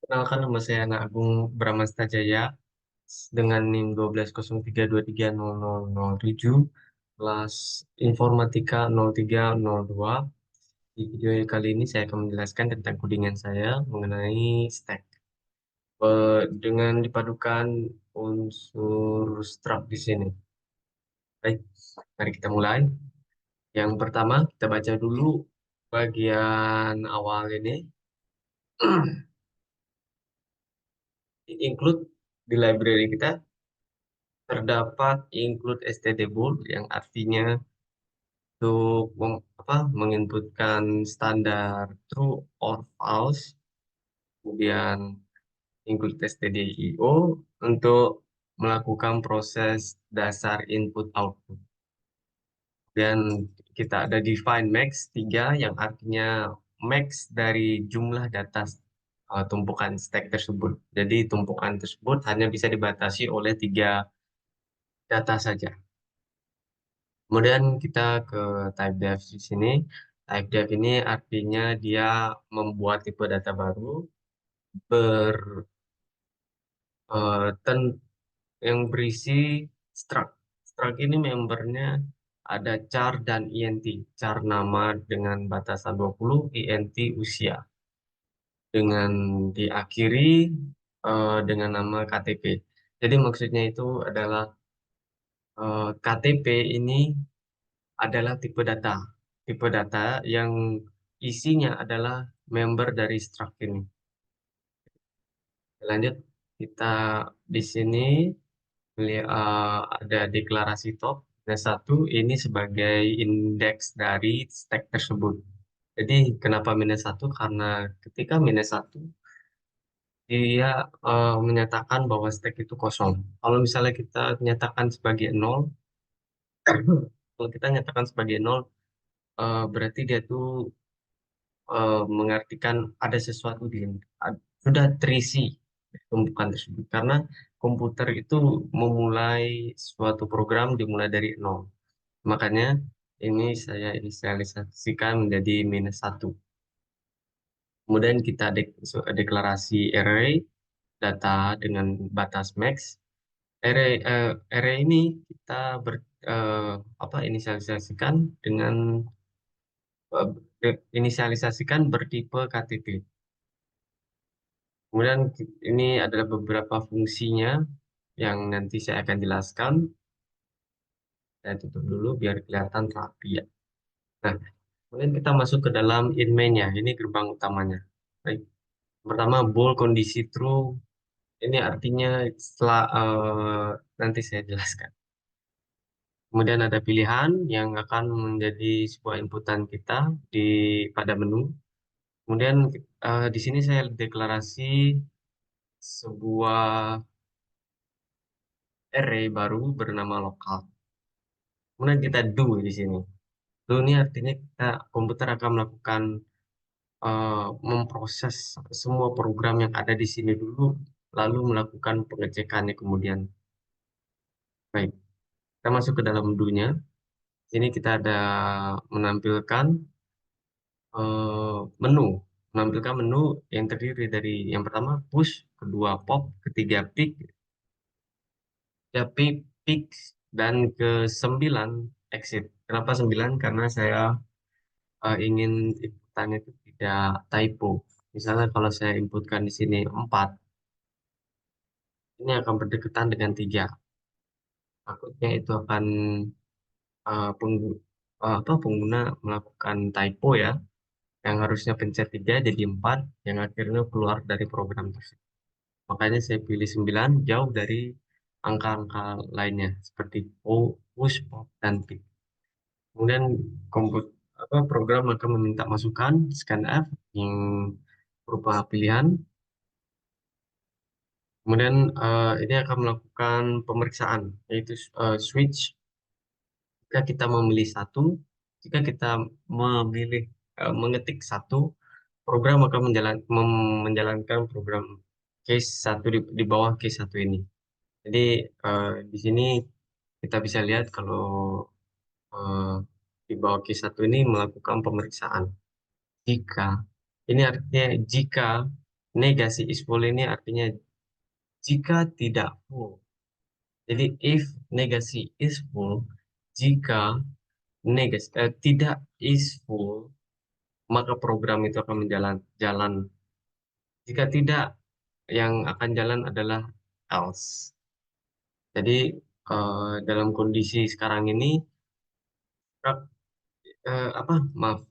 Kenalkan, nama saya Anak Agung Bramastajaya dengan NIM 1203230007, kelas Informatika 0302. Di video kali ini saya akan menjelaskan tentang codingan saya mengenai stack. Dengan dipadukan unsur struct di sini. Baik, mari kita mulai. Yang pertama, kita baca dulu bagian awal ini. Include di library kita terdapat include stdbool yang artinya untuk menginputkan standar true or false, kemudian include stdio untuk melakukan proses dasar input output. Dan kita ada define max 3 yang artinya max dari jumlah data tumpukan stack tersebut. Jadi tumpukan tersebut hanya bisa dibatasi oleh 3 data saja. Kemudian kita ke type def di sini. Type def ini artinya dia membuat tipe data baru ber yang berisi struct. Struct ini membernya ada char dan int. Char nama dengan batasan 20, int usia. Dengan diakhiri dengan nama KTP. Jadi maksudnya itu adalah KTP ini adalah tipe data. Tipe data yang isinya adalah member dari struct ini. Lanjut, kita di sini ada deklarasi top. Minus satu ini sebagai indeks dari stack tersebut. Jadi kenapa minus satu? Karena ketika minus satu, dia menyatakan bahwa stack itu kosong. Kalau misalnya kita nyatakan sebagai nol, kalau kita nyatakan sebagai nol, berarti dia tuh mengartikan ada sesuatu sudah terisi tumpukan tersebut, karena komputer itu memulai suatu program dimulai dari nol. Makanya ini saya inisialisasikan menjadi minus satu. Kemudian kita deklarasi array data dengan batas max. Array ini kita inisialisasikan dengan bertipe KTP. Kemudian ini adalah beberapa fungsinya yang nanti saya akan jelaskan. Saya tutup dulu biar kelihatan rapi ya. Nah, kemudian kita masuk ke dalam in main-nya. Ini gerbang utamanya. Baik. Pertama, bool kondisi true. Ini artinya setelah nanti saya jelaskan. Kemudian ada pilihan yang akan menjadi sebuah inputan kita pada menu. Kemudian di sini saya deklarasi sebuah array baru bernama lokal. Kemudian kita do di sini. Do ini artinya komputer akan melakukan memproses semua program yang ada di sini dulu, lalu melakukan pengecekannya kemudian. Baik, kita masuk ke dalam do-nya. Sini kita ada menampilkan menu. Menampilkan menu yang terdiri dari yang pertama push, kedua pop, ketiga pick, ya pick, dan ke-9 exit. Kenapa 9? Karena saya ingin inputannya itu tidak typo. Misalnya kalau saya inputkan di sini 4, ini akan berdekatan dengan 3. Takutnya itu akan pengguna melakukan typo ya, yang harusnya pencet 3 jadi 4, yang akhirnya keluar dari program tersebut. Makanya saya pilih 9, jauh dari angka-angka lainnya seperti push, pop, dan pick. Kemudian program akan meminta masukan scanf yang berupa pilihan. Kemudian ini akan melakukan pemeriksaan, yaitu switch. Jika kita memilih satu, jika kita memilih mengetik satu, program akan menjalankan program case satu di bawah case satu ini. Jadi di sini kita bisa lihat kalau eh, di bawah case satu ini melakukan pemeriksaan. Jika ini artinya jika negasi is full ini artinya jika tidak full. Jadi if negasi is full, jika negasi tidak is full, maka program itu akan jalan. Jika tidak, yang akan jalan adalah else. Jadi dalam kondisi sekarang ini, apa, maaf,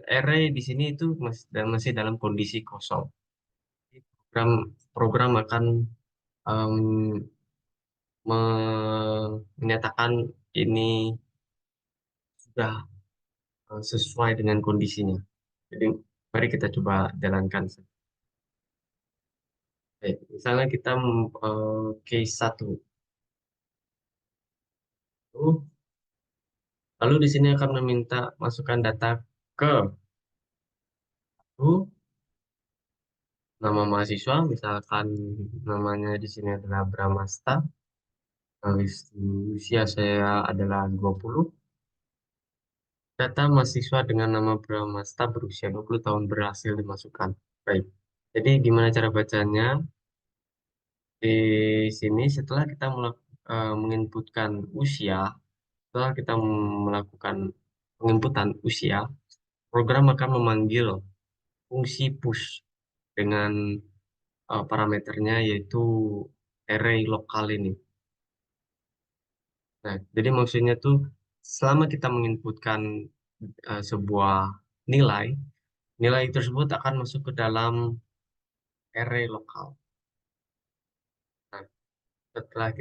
array di sini itu masih dalam kondisi kosong. Program program akan em, menyatakan ini sudah sesuai dengan kondisinya. Jadi mari kita coba jalankan. Oke, misalnya kita case satu. Lalu di sini akan meminta masukkan data ke satu, nama mahasiswa, misalkan namanya di sini adalah Bramasta. Habis itu usia saya adalah 20. Data mahasiswa dengan nama Bramasta berusia 20 tahun berhasil dimasukkan. Baik. Jadi gimana cara bacanya? Di sini setelah kita menginputkan usia, setelah kita melakukan penginputan usia, program akan memanggil fungsi push dengan parameternya yaitu array lokal ini. Nah, jadi maksudnya tuh selama kita menginputkan sebuah nilai, nilai tersebut akan masuk ke dalam array lokal. Nah, setelah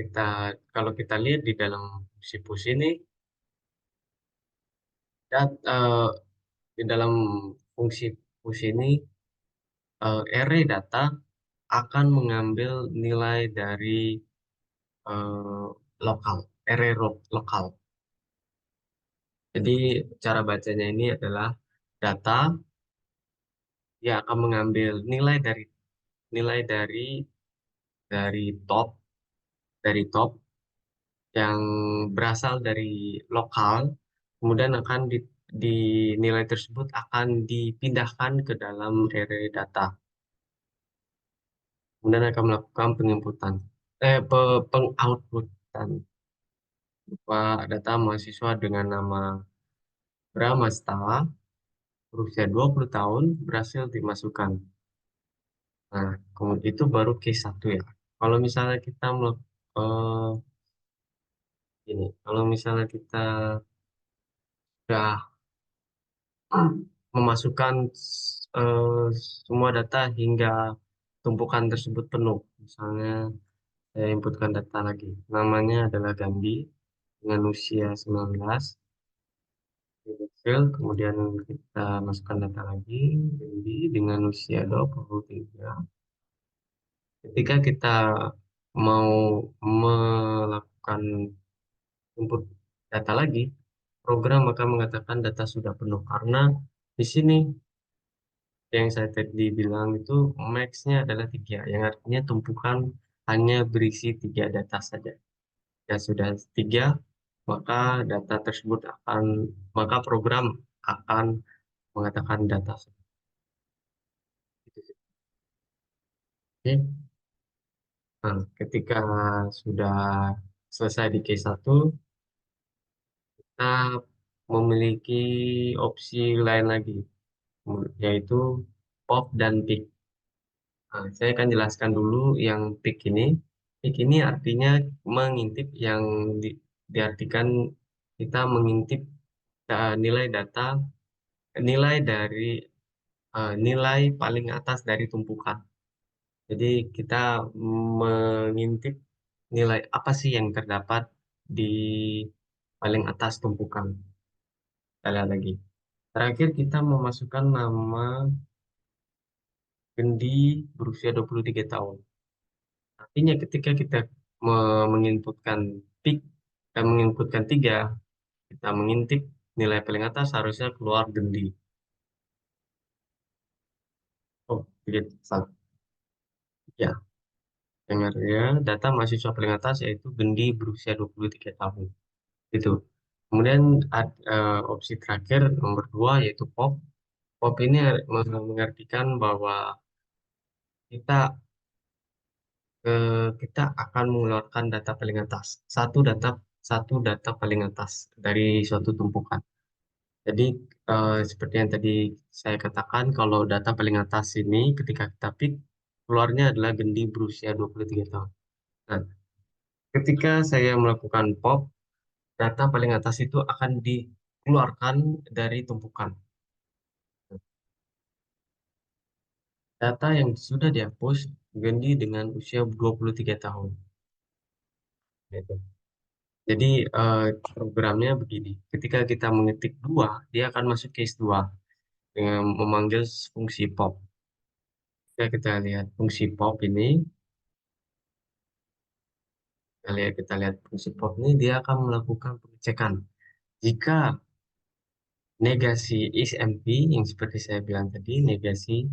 kalau kita lihat di dalam fungsi push ini, dat- eh, di dalam fungsi push ini, array data akan mengambil nilai dari eh, lokal, array lokal. Jadi cara bacanya ini adalah data dia akan mengambil nilai dari top top yang berasal dari lokal, kemudian di nilai tersebut akan dipindahkan ke dalam array data, kemudian akan melakukan penginputan, pengoutputan berupa data mahasiswa dengan nama Bramasta berusia 20 tahun berhasil dimasukkan. Nah, kemudian itu baru case satu ya. Kalau misalnya kita ini, kalau misalnya kita sudah memasukkan eh, semua data hingga tumpukan tersebut penuh. Misalnya saya inputkan data lagi. Namanya adalah Gandhi dengan usia 19. Field, kemudian kita masukkan data lagi, Gandhi dengan usia 23. Ketika kita mau melakukan input data lagi, program akan mengatakan data sudah penuh karena di sini yang saya tadi bilang itu max-nya adalah 3, yang artinya tumpukan hanya berisi 3 data saja. Ya sudah 3, maka data tersebut maka program akan mengatakan data sudah. Oke. Nah, ketika sudah selesai di case satu, kita memiliki opsi lain lagi, yaitu pop dan pick. Nah, saya akan jelaskan dulu yang pick ini. Pick ini artinya mengintip yang diartikan kita mengintip nilai data, nilai dari nilai paling atas dari tumpukan. Jadi kita mengintip nilai apa sih yang terdapat di paling atas tumpukan. Kita lihat lagi. Terakhir kita memasukkan nama Gendi berusia 23 tahun. Artinya ketika kita menginputkan pick dan menginputkan 3, kita mengintip nilai paling atas harusnya keluar Gendi. Oh, begitu. Salah. Ya, dengar ya. Data mahasiswa paling atas yaitu Gendi berusia 23 tahun. Itu. Kemudian opsi terakhir nomor 2 yaitu pop. Pop ini mengartikan bahwa kita kita akan mengeluarkan data paling atas. Satu data paling atas dari suatu tumpukan. Jadi seperti yang tadi saya katakan, kalau data paling atas ini ketika kita pick, keluarnya adalah Gendi berusia 23 tahun. Nah, ketika saya melakukan pop, data paling atas itu akan dikeluarkan dari tumpukan. Data yang sudah dihapus Gendi dengan usia 23 tahun. Gitu. Jadi programnya begini, ketika kita mengetik dua, dia akan masuk case 2 dengan memanggil fungsi pop. Kita lihat fungsi pop ini, kita lihat fungsi pop ini, dia akan melakukan pengecekan. Jika negasi is empty, yang seperti saya bilang tadi, negasi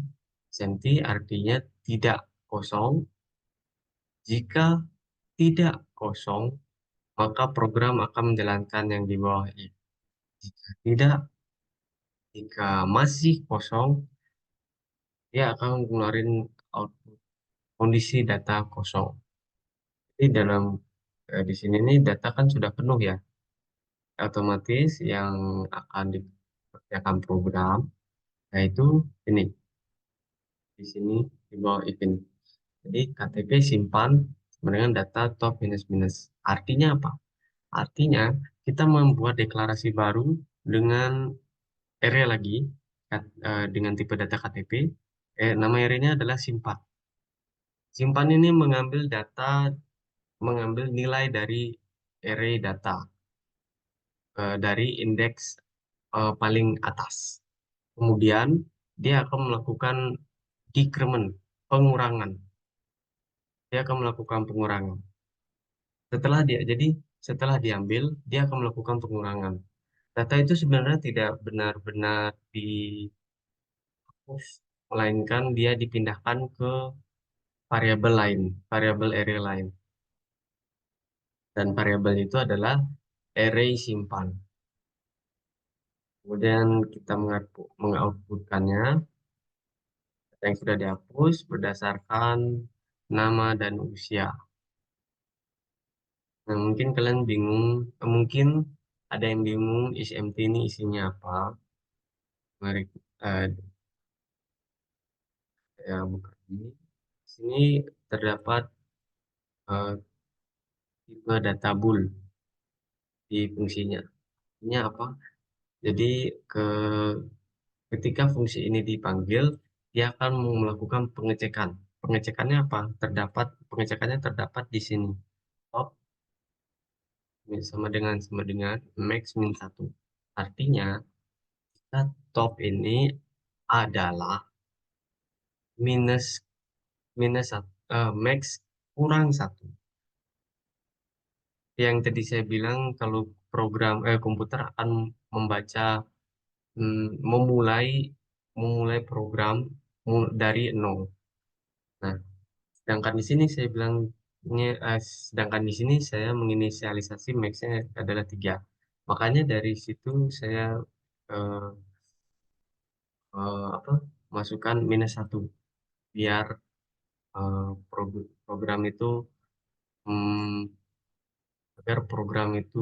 is empty artinya tidak kosong. Jika tidak kosong, maka program akan menjalankan yang di bawah ini. Jika tidak, jika masih kosong, dia akan mengeluarkan output kondisi data kosong. Jadi di sini nih data kan sudah penuh ya, otomatis yang akan dikerjakan program yaitu ini di sini di bawah event. Jadi KTP simpan dengan data top minus minus. Artinya apa? Artinya kita membuat deklarasi baru dengan area lagi dengan tipe data KTP. Nama array-nya adalah simpan. Simpan ini mengambil nilai dari array data dari indeks paling atas. Kemudian dia akan melakukan decrement, pengurangan. Dia akan melakukan pengurangan. Jadi setelah diambil, dia akan melakukan pengurangan. Data itu sebenarnya tidak benar-benar dihapus, melainkan dia dipindahkan ke variabel lain, variabel array lain. Dan variabel itu adalah array simpan. Kemudian kita mengoutputkannya, yang sudah dihapus berdasarkan nama dan usia. Nah, mungkin kalian bingung, mungkin ada yang bingung SMT ini isinya apa. Mari ya buka ini. Di sini terdapat eh, tipe data bool di fungsinya. Ini apa? Jadi ke ketika fungsi ini dipanggil, dia akan melakukan pengecekan. Pengecekannya apa? Pengecekannya terdapat di sini. Top sama dengan max min satu. Artinya top ini adalah minus minus max kurang satu. Yang tadi saya bilang kalau komputer akan membaca memulai memulai program dari nol. Nah, sedangkan di sini saya sedangkan di sini saya menginisialisasi max-nya adalah 3. Makanya dari situ saya eh, apa masukkan minus satu biar program itu hmm, agar program itu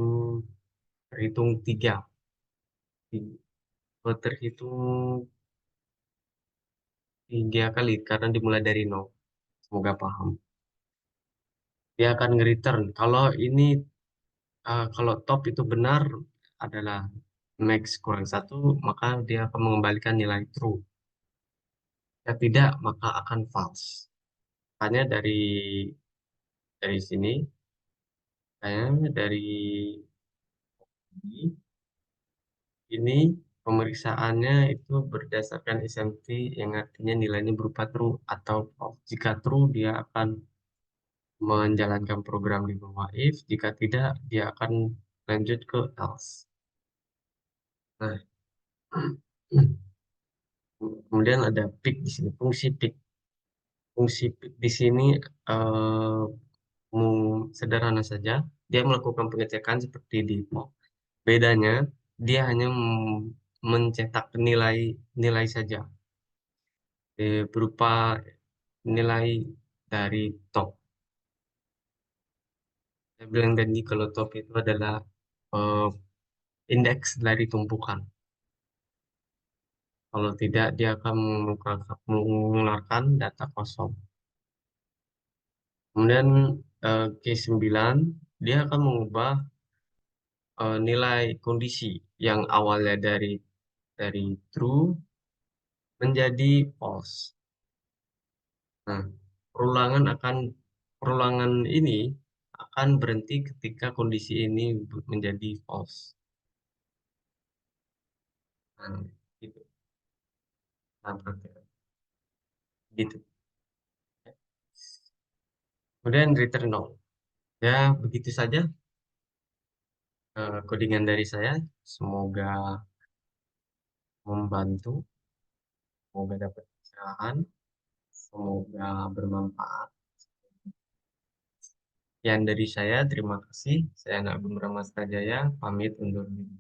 terhitung terhitung 3 kali karena dimulai dari nol. Semoga paham. Dia akan nge-return. Kalau top itu benar adalah max kurang satu, maka dia akan mengembalikan nilai true. Jika tidak, maka akan false. Hanya dari sini, saya dari ini pemeriksaannya itu berdasarkan SMT yang artinya nilainya berupa true atau false. Jika true, dia akan menjalankan program di bawah if, jika tidak, dia akan lanjut ke else. Nah, kemudian ada pick di sini, fungsi pick. Fungsi pick di sini eh, sederhana saja. Dia melakukan pengecekan seperti di pop. Bedanya, dia hanya mencetak nilai nilai saja berupa nilai dari top. Saya bilang tadi kalau top itu adalah eh, indeks dari tumpukan. Kalau tidak, dia akan mengeluarkan data kosong. Kemudian case 9 dia akan mengubah nilai kondisi yang awalnya dari true menjadi false. Nah, perulangan ini akan berhenti ketika kondisi ini menjadi false. Nah, gitu. Nah, praktek. Gitu. Kemudian return null. Ya, begitu saja codingan dari saya. Semoga membantu, semoga dapat pencerahan, semoga bermanfaat. Sekian dari saya, terima kasih. Saya Anak Agung Ramastajaya, pamit undur diri.